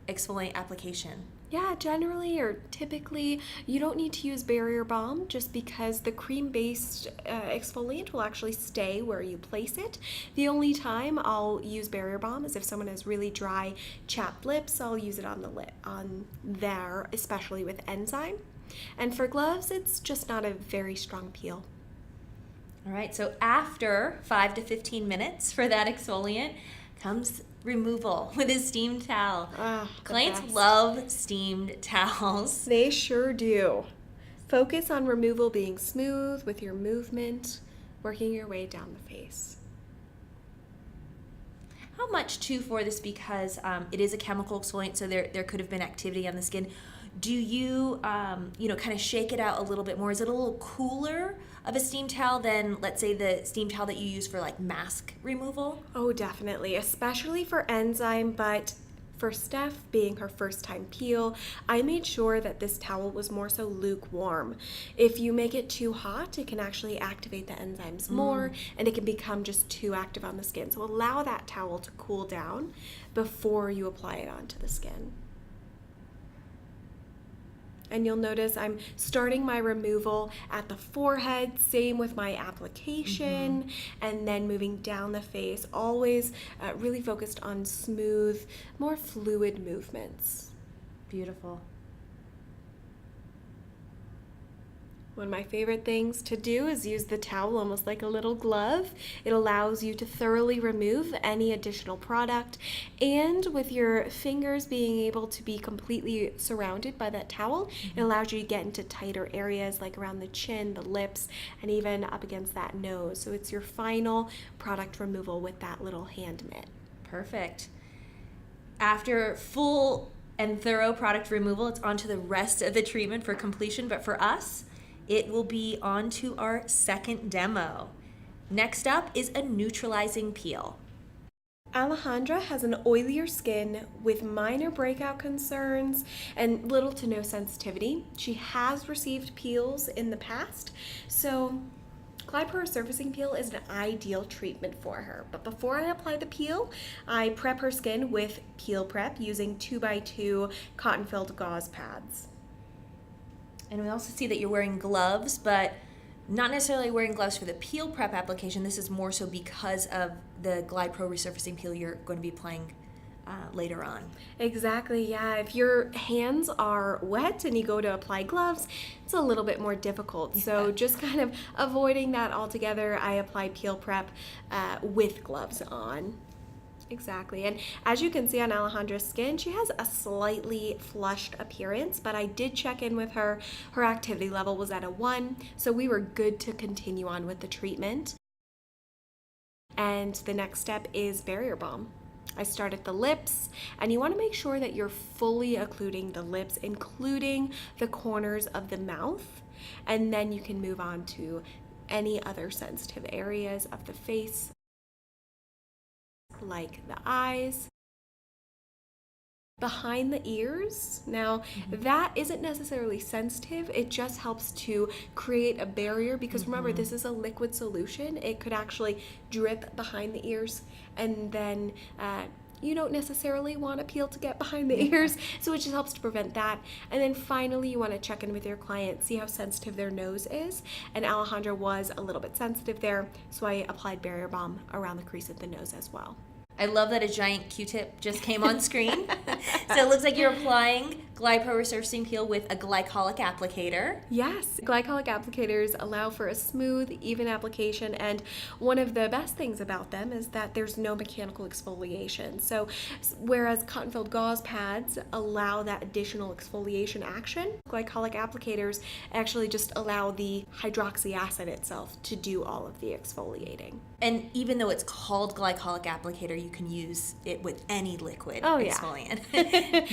exfoliant application.
Yeah, generally or typically you don't need to use barrier balm, just because the cream-based exfoliant will actually stay where you place it. The only time I'll use barrier balm is if someone has really dry, chapped lips. I'll use it on the lip, on there, especially with enzyme. And for gloves, it's just not a very strong peel.
All right, so after 5 to 15 minutes for that exfoliant comes removal with a steamed towel. Clients love steamed towels.
They sure do. Focus on removal being smooth with your movement, working your way down the face.
How much too for this, because it is a chemical exfoliant, so there could have been activity on the skin. Do you, kind of shake it out a little bit more? Is it a little cooler of a steam towel than, let's say, the steam towel that you use for like mask removal?
Oh, definitely, especially for enzyme, but for Steph, being her first time peel, I made sure that this towel was more so lukewarm. If you make it too hot, it can actually activate the enzymes more, and it can become just too active on the skin. So allow that towel to cool down before you apply it onto the skin. And you'll notice I'm starting my removal at the forehead, same with my application, and then moving down the face, always really focused on smooth, more fluid movements.
Beautiful.
One of my favorite things to do is use the towel almost like a little glove. It allows you to thoroughly remove any additional product, and with your fingers being able to be completely surrounded by that towel, it allows you to get into tighter areas like around the chin, the lips, and even up against that nose. So it's your final product removal with that little hand mitt.
Perfect. After full and thorough product removal, it's on to the rest of the treatment for completion, but for us, it will be on to our second demo. Next up is a neutralizing peel.
Alejandra has an oilier skin with minor breakout concerns and little to no sensitivity. She has received peels in the past, so Glide Pro Surfacing Peel is an ideal treatment for her. But before I apply the peel, I prep her skin with peel prep using 2x2 cotton-filled gauze pads.
And we also see that you're wearing gloves, but not necessarily wearing gloves for the peel prep application. This is more so because of the Glide Pro Resurfacing Peel you're going to be applying later on.
Exactly, yeah. If your hands are wet and you go to apply gloves, it's a little bit more difficult. So just kind of avoiding that altogether, I apply peel prep with gloves on. Exactly, and as you can see on Alejandra's skin, she has a slightly flushed appearance, but I did check in with her. Her activity level was at a 1, so we were good to continue on with the treatment. And the next step is barrier balm. I start at the lips, and you want to make sure that you're fully occluding the lips, including the corners of the mouth, and then you can move on to any other sensitive areas of the face, like the eyes. Behind the ears, now that isn't necessarily sensitive, it just helps to create a barrier because remember, this is a liquid solution. It could actually drip behind the ears, and then you don't necessarily want a peel to get behind the ears, so it just helps to prevent that. And then finally, you want to check in with your client, see how sensitive their nose is, and Alejandra was a little bit sensitive there, so I applied barrier balm around the crease of the nose as well.
I love that a giant Q-tip just came on screen. So it looks like you're applying GlidePro Resurfacing Peel with a glycolic applicator.
Yes, glycolic applicators allow for a smooth, even application, and one of the best things about them is that there's no mechanical exfoliation. So whereas cotton-filled gauze pads allow that additional exfoliation action, glycolic applicators actually just allow the hydroxy acid itself to do all of the exfoliating.
And even though it's called glycolic applicator, you can use it with any liquid exfoliant,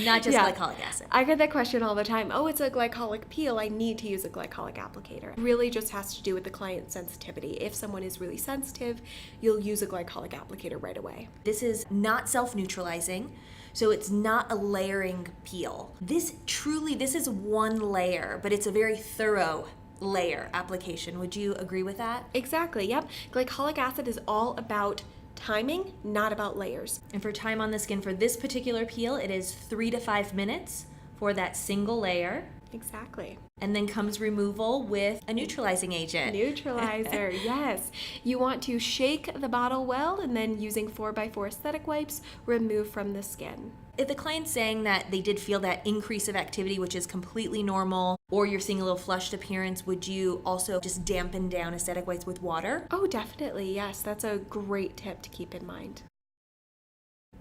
not just glycolic acid.
I get that question all the time. Oh, it's a glycolic peel. I need to use a glycolic applicator. It really just has to do with the client's sensitivity. If someone is really sensitive, you'll use a glycolic applicator right away.
This is not self-neutralizing, so it's not a layering peel. This is one layer, but it's a very thorough layer application. Would you agree with that?
Exactly, yep. Glycolic acid is all about timing, not about layers.
And for time on the skin for this particular peel, it is 3 to 5 minutes for that single layer.
Exactly.
And then comes removal with a neutralizing agent.
Neutralizer, yes. You want to shake the bottle well and then using 4x4 aesthetic wipes, remove from the skin.
If the client's saying that they did feel that increase of activity, which is completely normal, or you're seeing a little flushed appearance, would you also just dampen down aesthetic wipes with water?
Oh, definitely, yes. That's a great tip to keep in mind.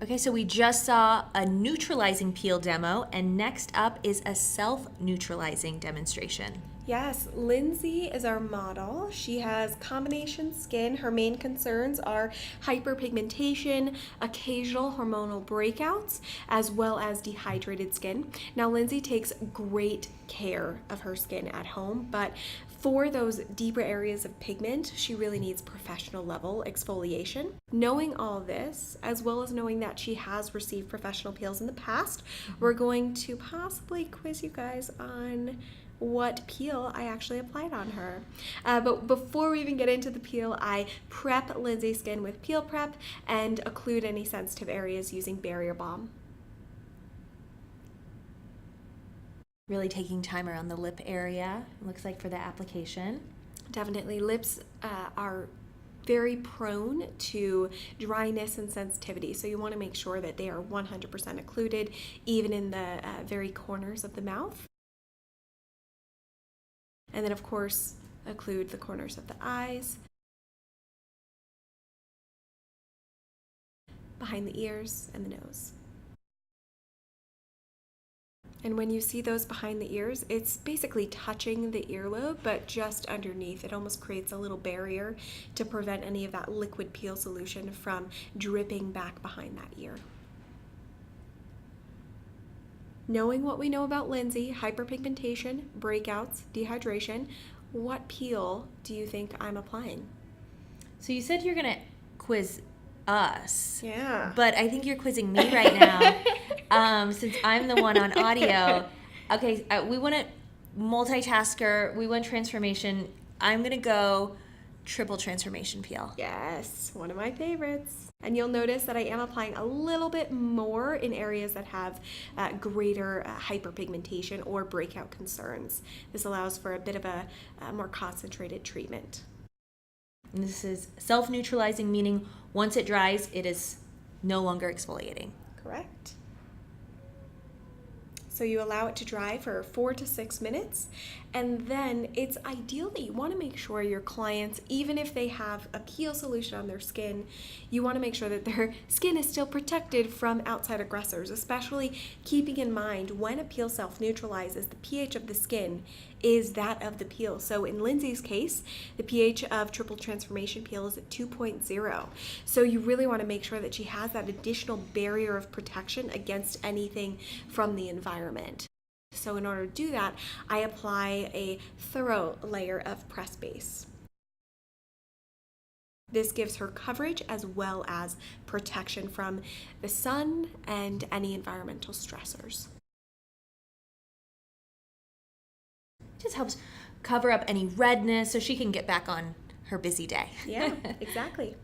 Okay, so we just saw a neutralizing peel demo, and next up is a self-neutralizing demonstration.
Yes, Lindsay is our model. She has combination skin. Her main concerns are hyperpigmentation, occasional hormonal breakouts, as well as dehydrated skin. Now, Lindsay takes great care of her skin at home, but for those deeper areas of pigment, she really needs professional level exfoliation. Knowing all this, as well as knowing that she has received professional peels in the past, we're going to possibly quiz you guys on what peel I actually applied on her. But before we even get into the peel, I prep Lindsay's skin with peel prep and occlude any sensitive areas using barrier balm.
Really taking time around the lip area, looks like, for the application.
Definitely. Lips are very prone to dryness and sensitivity, so you want to make sure that they are 100% occluded, even in the very corners of the mouth. And then, of course, occlude the corners of the eyes, behind the ears, and the nose. And when you see those behind the ears, it's basically touching the earlobe, but just underneath. It almost creates a little barrier to prevent any of that liquid peel solution from dripping back behind that ear. Knowing what we know about Lindsay, hyperpigmentation, breakouts, dehydration, what peel do you think I'm applying?
So you said you're gonna quiz us.
Yeah.
But I think you're quizzing me right now, since I'm the one on audio. Okay, we want to multitasker. We want transformation. I'm gonna go triple transformation peel.
Yes, one of my favorites. And you'll notice that I am applying a little bit more in areas that have greater hyperpigmentation or breakout concerns. This allows for a bit of a more concentrated treatment.
And this is self-neutralizing, meaning once it dries, it is no longer exfoliating.
Correct. So you allow it to dry for 4 to 6 minutes, and then it's ideal that you want to make sure your clients, even if they have a peel solution on their skin, you want to make sure that their skin is still protected from outside aggressors, especially keeping in mind when a peel self-neutralizes, the pH of the skin is that of the peel. So in Lindsay's case, the pH of triple transformation peel is at 2.0. So you really want to make sure that she has that additional barrier of protection against anything from the environment. So in order to do that, I apply a thorough layer of press base. This gives her coverage as well as protection from the sun and any environmental stressors.
Just helps cover up any redness so she can get back on her busy day.
Yeah, exactly.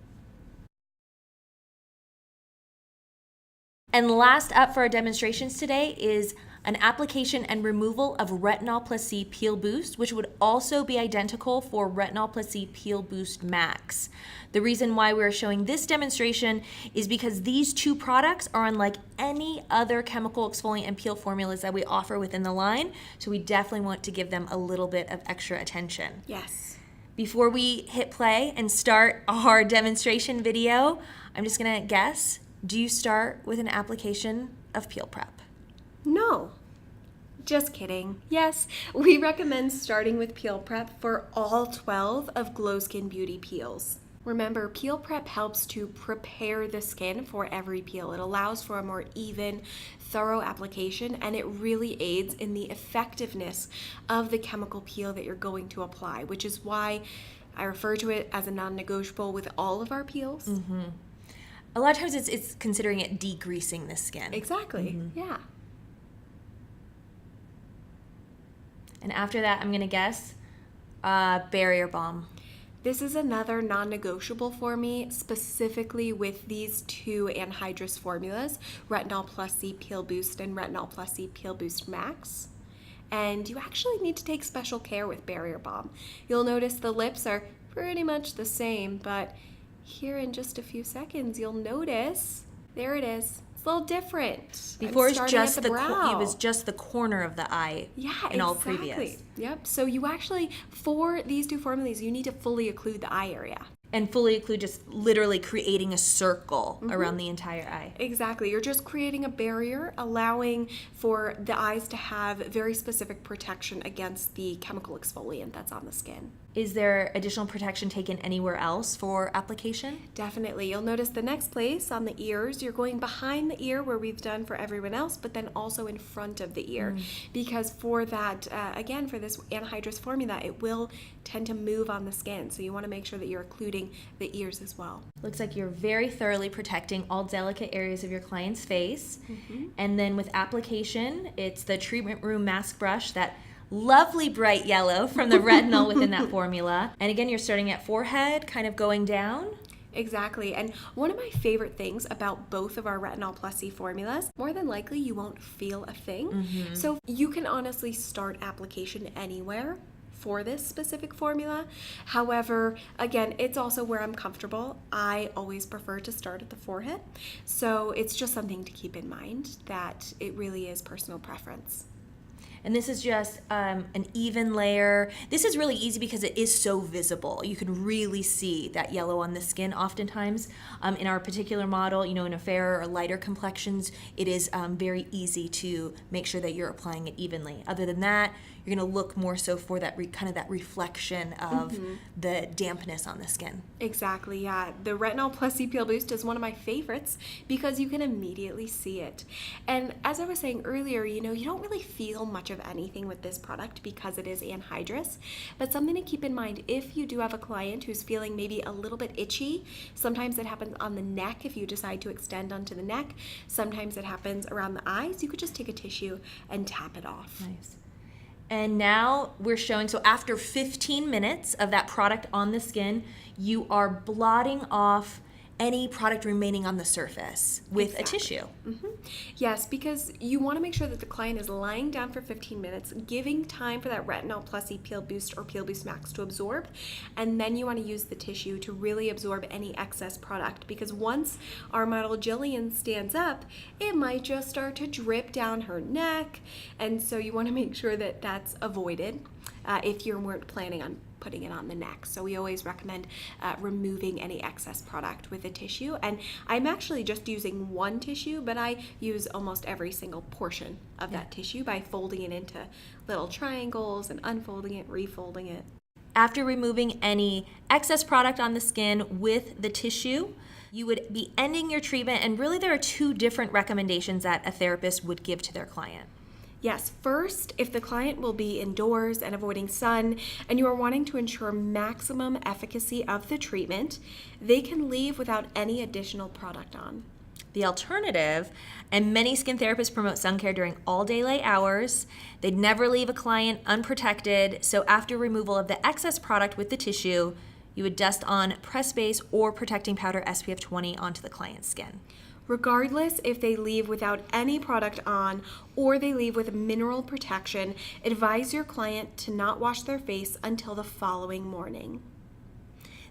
And last up for our demonstrations today is an application and removal of Retinol Plus C Peel Boost, which would also be identical for Retinol Plus C Peel Boost Max. The reason why we're showing this demonstration is because these two products are unlike any other chemical exfoliant and peel formulas that we offer within the line, so we definitely want to give them a little bit of extra attention.
Yes.
Before we hit play and start our demonstration video, I'm just gonna guess, do you start with an application of peel prep?
No. Just kidding. Yes, we recommend starting with peel prep for all 12 of Glow Skin Beauty peels. Remember, peel prep helps to prepare the skin for every peel. It allows for a more even, thorough application, and it really aids in the effectiveness of the chemical peel that you're going to apply, which is why I refer to it as a non-negotiable with all of our peels.
Mm-hmm. A lot of times it's considering it degreasing the skin.
Exactly, yeah.
And after that, I'm gonna guess barrier balm.
This is another non-negotiable for me, specifically with these two anhydrous formulas, Retinol Plus C Peel Boost and Retinol Plus C Peel Boost Max. And you actually need to take special care with barrier balm. You'll notice the lips are pretty much the same, but here in just a few seconds, you'll notice, there it is. It's a little different.
Before it's just it was just the corner of the eye.
Yeah,
in all previous.
Yep. So you actually, for these two formulas, you need to fully occlude the eye area.
And fully occlude, just literally creating a circle around the entire eye.
Exactly. You're just creating a barrier, allowing for the eyes to have very specific protection against the chemical exfoliant that's on the skin.
Is there additional protection taken anywhere else for application?
Definitely. You'll notice the next place on the ears, you're going behind the ear where we've done for everyone else, but then also in front of the ear. Because for that, again, for this anhydrous formula, it will tend to move on the skin. So you want to make sure that you're occluding the ears as well.
Looks like you're very thoroughly protecting all delicate areas of your client's face. And then with application, it's the treatment room mask brush, that lovely bright yellow from the retinol within that formula. And again, you're starting at forehead, kind of going down.
Exactly. And one of my favorite things about both of our Retinol Plus C formulas, more than likely you won't feel a thing. So you can honestly start application anywhere for this specific formula. However, again, it's also where I'm comfortable. I always prefer to start at the forehead. So it's just something to keep in mind that it really is personal preference.
And this is just an even layer. This is really easy because it is so visible. You can really see that yellow on the skin oftentimes. In our particular model, you know, in a fairer or lighter complexions, it is very easy to make sure that you're applying it evenly. Other than that, you're gonna look more so for that kind of that reflection of the dampness on the skin.
Exactly, yeah. The Retinol Plus C Peel Boost is one of my favorites because you can immediately see it. And as I was saying earlier, you know, you don't really feel much of anything with this product because it is anhydrous. But something to keep in mind, if you do have a client who's feeling maybe a little bit itchy, sometimes it happens on the neck if you decide to extend onto the neck. Sometimes it happens around the eyes. You could just take a tissue and tap it off.
Nice. And now we're showing, so after 15 minutes of that product on the skin, you are blotting off any product remaining on the surface with a tissue.
Yes, because you want to make sure that the client is lying down for 15 minutes, giving time for that Retinol Plus C Peel Boost or Peel Boost Max to absorb, and then you want to use the tissue to really absorb any excess product, because once our model Jillian stands up, it might just start to drip down her neck, and so you want to make sure that that's avoided if you weren't planning on putting it on the neck. So we always recommend removing any excess product with a tissue. And I'm actually just using one tissue, but I use almost every single portion of that tissue by folding it into little triangles and unfolding it, refolding it.
After removing any excess product on the skin with the tissue, you would be ending your treatment, and really there are two different recommendations that a therapist would give to their client.
Yes, first, if the client will be indoors and avoiding sun, and you are wanting to ensure maximum efficacy of the treatment, they can leave without any additional product on.
The alternative, and many skin therapists promote sun care during all daylight hours. They'd never leave a client unprotected, so after removal of the excess product with the tissue, you would dust on press base or protecting powder SPF 20 onto the client's skin.
Regardless if they leave without any product on or they leave with mineral protection, advise your client to not wash their face until the following morning.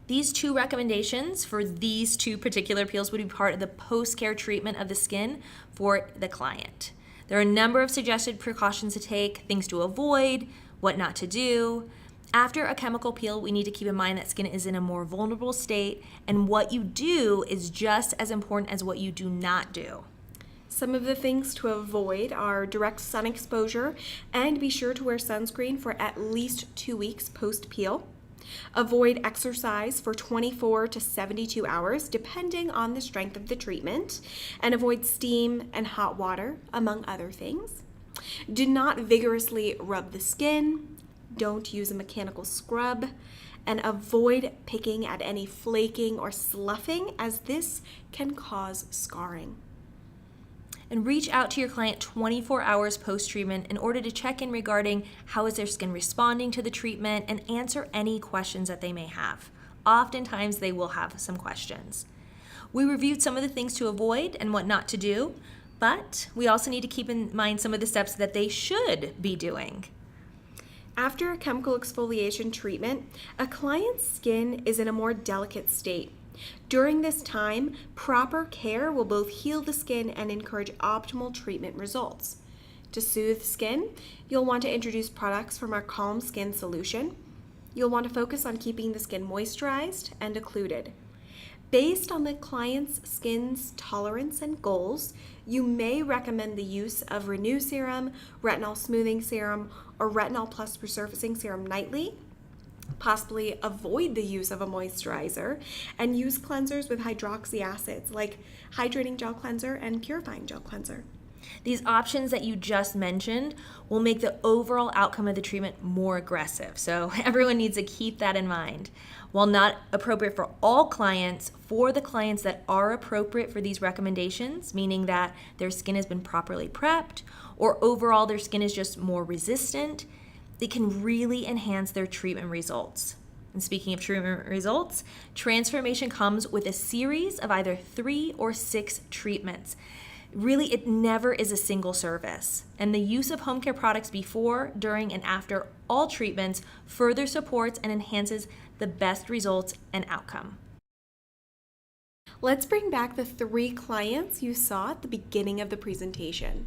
These two recommendations for these two particular peels would be part of the post-care treatment of the skin for the client. There are a number of suggested precautions to take, things to avoid, what not to do. After a chemical peel, we need to keep in mind that skin is in a more vulnerable state, and what you do is just as important as what you do not do.
Some of the things to avoid are direct sun exposure, and be sure to wear sunscreen for at least 2 weeks post-peel. Avoid exercise for 24 to 72 hours, depending on the strength of the treatment, and avoid steam and hot water, among other things. Do not vigorously rub the skin. Don't use a mechanical scrub, and avoid picking at any flaking or sloughing, as this can cause scarring.
And reach out to your client 24 hours post-treatment in order to check in regarding how is their skin responding to the treatment and answer any questions that they may have. Oftentimes they will have some questions. We reviewed some of the things to avoid and what not to do, but we also need to keep in mind some of the steps that they should be doing.
After a chemical exfoliation treatment, a client's skin is in a more delicate state. During this time, proper care will both heal the skin and encourage optimal treatment results. To soothe skin, you'll want to introduce products from our Calm Skin solution. You'll want to focus on keeping the skin moisturized and occluded. Based on the client's skin's tolerance and goals, you may recommend the use of Renew Serum, Retinol Smoothing Serum, or Retinol Plus Resurfacing Serum nightly. Possibly avoid the use of a moisturizer and use cleansers with hydroxy acids like Hydrating Gel Cleanser and Purifying Gel Cleanser.
These options that you just mentioned will make the overall outcome of the treatment more aggressive, so everyone needs to keep that in mind. While not appropriate for all clients, for the clients that are appropriate for these recommendations, meaning that their skin has been properly prepped or overall their skin is just more resistant, they can really enhance their treatment results. And speaking of treatment results, transformation comes with a series of either 3 or 6 treatments. Really, it never is a single service. And the use of home care products before, during, and after all treatments further supports and enhances the best results and outcome.
Let's bring back the 3 clients you saw at the beginning of the presentation.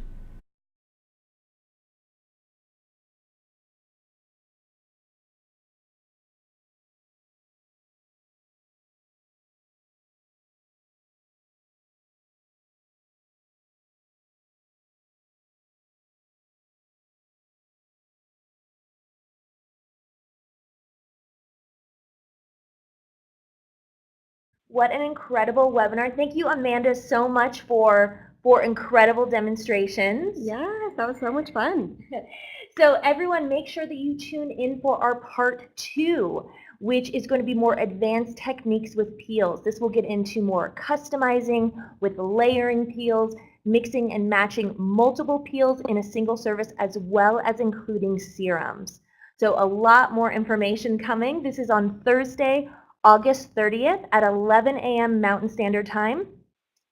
What an incredible webinar. Thank you, Amanda, so much for incredible demonstrations.
Yes, that was so much fun.
So everyone, make sure that you tune in for our part 2, which is going to be more advanced techniques with peels. This will get into more customizing with layering peels, mixing and matching multiple peels in a single service, as well as including serums. So a lot more information coming. This is on Thursday, August 30th at 11 a.m. Mountain Standard Time.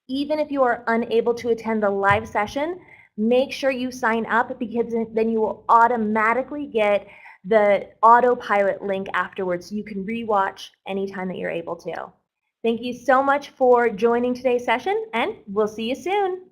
Even if you are unable to attend the live session, make sure you sign up, because then you will automatically get the autopilot link afterwards so you can rewatch anytime that you're able to. Thank you so much for joining today's session, and we'll see you soon.